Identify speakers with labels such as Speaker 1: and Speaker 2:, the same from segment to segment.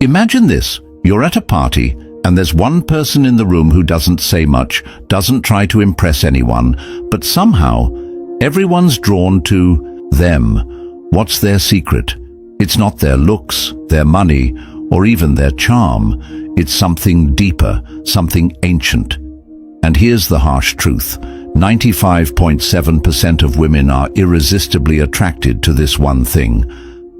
Speaker 1: Imagine this. You're at a party, and there's one person in the room who doesn't say much, doesn't try to impress anyone, but somehow everyone's drawn to them. What's their secret? It's not their looks, their money, or even their charm. It's something deeper, something ancient. And here's the harsh truth. 95.7% of women are irresistibly attracted to this one thing.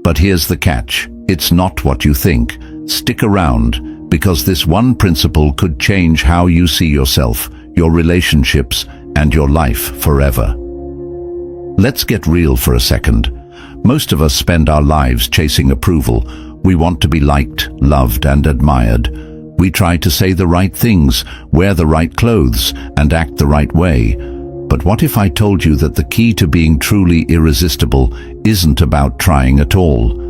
Speaker 1: But here's the catch. It's not what you think. Stick around, because this one principle could change how you see yourself, your relationships, and your life forever. Let's get real for a second. Most of us spend our lives chasing approval. We want to be liked, loved, and admired. We try to say the right things, wear the right clothes, and act the right way. But what if I told you that the key to being truly irresistible isn't about trying at all?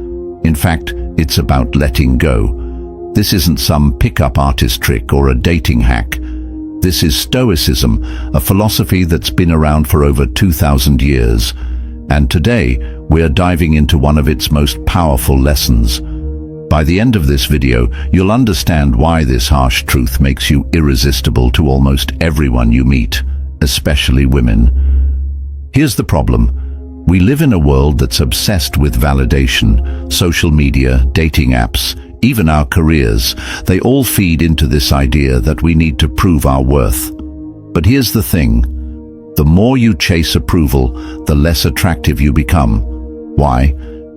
Speaker 1: In fact, it's about letting go. This isn't some pickup artist trick or a dating hack. This is Stoicism, a philosophy that's been around for over 2,000 years. And today, we're diving into one of its most powerful lessons. By the end of this video, you'll understand why this harsh truth makes you irresistible to almost everyone you meet, especially women. Here's the problem. We live in a world that's obsessed with validation. Social media, dating apps, even our careers, they all feed into this idea that we need to prove our worth. But here's the thing. The more you chase approval, the less attractive you become. Why?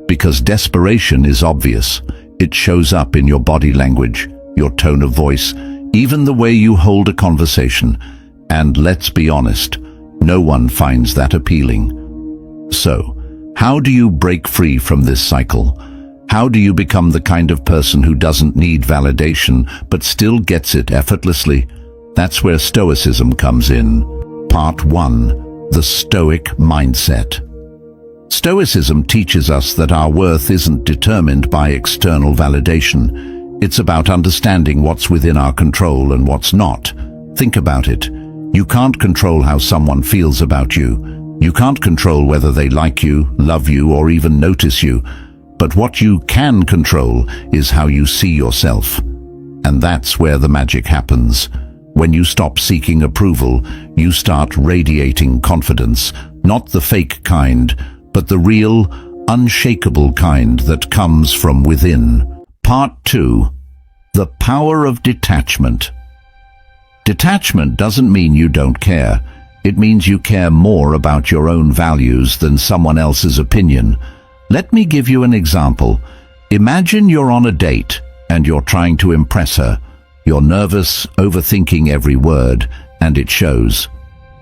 Speaker 1: Because desperation is obvious. It shows up in your body language, your tone of voice, even the way you hold a conversation. And let's be honest, no one finds that appealing. So, how do you break free from this cycle? How do you become the kind of person who doesn't need validation but still gets it effortlessly? That's where Stoicism comes in. Part 1. The Stoic Mindset. Stoicism teaches us that our worth isn't determined by external validation. It's about understanding what's within our control and what's not. Think about it. You can't control how someone feels about you. You can't control whether they like you, love you, or even notice you. But what you can control is how you see yourself. And that's where the magic happens. When you stop seeking approval, you start radiating confidence, not the fake kind, but the real, unshakable kind that comes from within. Part 2. The Power of Detachment. Detachment doesn't mean you don't care. It means you care more about your own values than someone else's opinion. Let me give you an example. Imagine you're on a date and you're trying to impress her. You're nervous, overthinking every word, and it shows.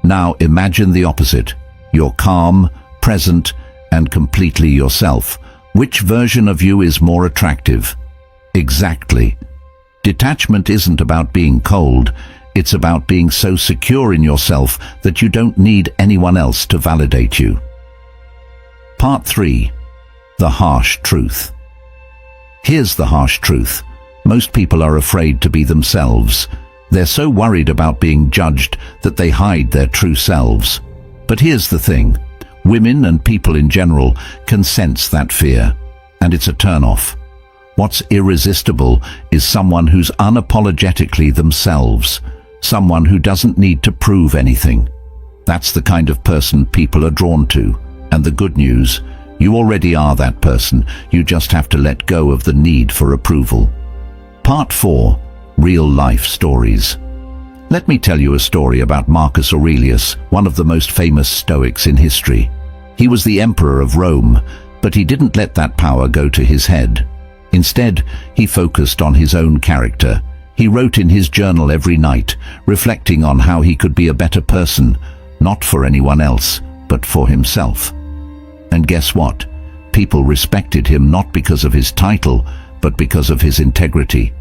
Speaker 1: Now imagine the opposite. You're calm, present, and completely yourself. Which version of you is more attractive? Exactly. Detachment isn't about being cold. It's about being so secure in yourself that you don't need anyone else to validate you. Part 3. The Harsh Truth. Here's the harsh truth. Most people are afraid to be themselves. They're so worried about being judged that they hide their true selves. But here's the thing. Women and people in general can sense that fear, and it's a turn-off. What's irresistible is someone who's unapologetically themselves, someone who doesn't need to prove anything. That's the kind of person people are drawn to. And the good news, you already are that person. You just have to let go of the need for approval. Part 4. Real-life stories. Let me tell you a story about Marcus Aurelius, one of the most famous Stoics in history. He was the emperor of Rome, but he didn't let that power go to his head. Instead, he focused on his own character. He wrote in his journal every night, reflecting on how he could be a better person, not for anyone else, but for himself. And guess what? People respected him not because of his title, but because of his integrity.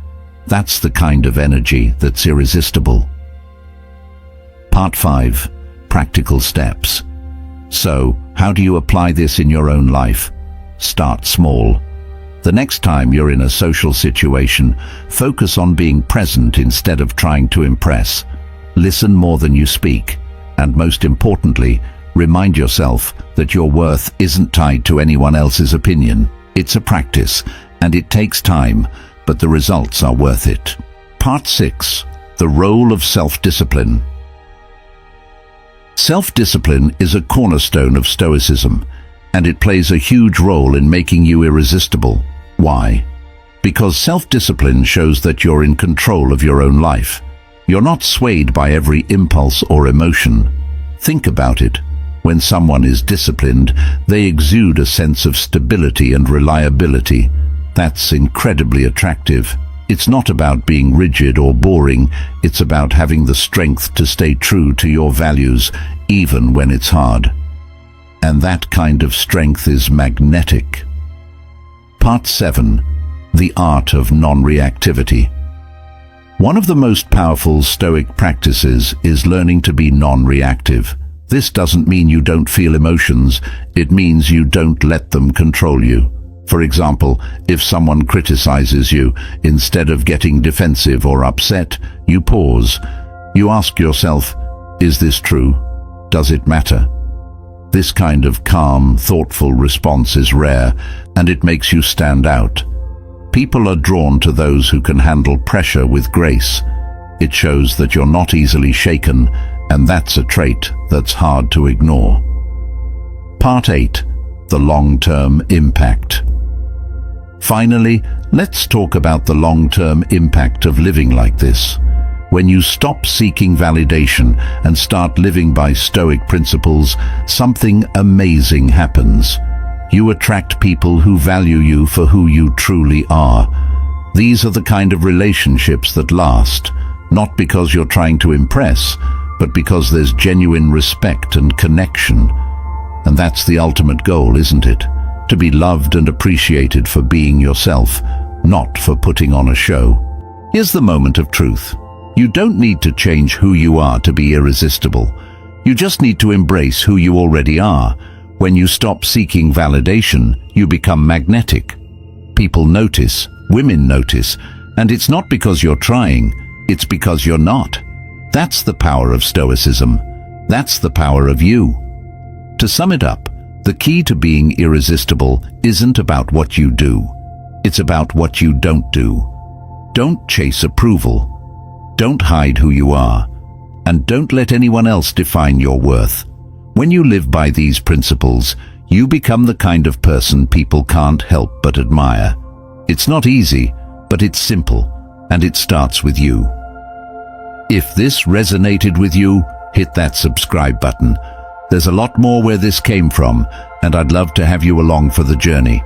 Speaker 1: That's the kind of energy that's irresistible. Part 5. Practical steps. So, how do you apply this in your own life? Start small. The next time you're in a social situation, focus on being present instead of trying to impress. Listen more than you speak. And most importantly, remind yourself that your worth isn't tied to anyone else's opinion. It's a practice, and it takes time, but the results are worth it. Part 6. The role of self-discipline. Self-discipline is a cornerstone of Stoicism, and it plays a huge role in making you irresistible. Why? Because self-discipline shows that you're in control of your own life. You're not swayed by every impulse or emotion. Think about it. When someone is disciplined, they exude a sense of stability and reliability. That's incredibly attractive. It's not about being rigid or boring, it's about having the strength to stay true to your values, even when it's hard. And that kind of strength is magnetic. Part 7. The art of non-reactivity. One of the most powerful Stoic practices is learning to be non-reactive. This doesn't mean you don't feel emotions, it means you don't let them control you. For example, if someone criticizes you, instead of getting defensive or upset, you pause. You ask yourself, is this true? Does it matter? This kind of calm, thoughtful response is rare, and it makes you stand out. People are drawn to those who can handle pressure with grace. It shows that you're not easily shaken, and that's a trait that's hard to ignore. Part 8. The long-term impact. Finally, let's talk about the long-term impact of living like this. When you stop seeking validation and start living by Stoic principles, something amazing happens. You attract people who value you for who you truly are. These are the kind of relationships that last, not because you're trying to impress, but because there's genuine respect and connection. And that's the ultimate goal, isn't it? To be loved and appreciated for being yourself, not for putting on a show. Here's the moment of truth. You don't need to change who you are to be irresistible. You just need to embrace who you already are. When you stop seeking validation, you become magnetic. People notice, women notice, and it's not because you're trying, it's because you're not. That's the power of Stoicism. That's the power of you. To sum it up, the key to being irresistible isn't about what you do. It's about what you don't do. Don't chase approval. Don't hide who you are. And don't let anyone else define your worth. When you live by these principles, you become the kind of person people can't help but admire. It's not easy, but it's simple, and it starts with you. If this resonated with you, hit that subscribe button. There's a lot more where this came from, and I'd love to have you along for the journey.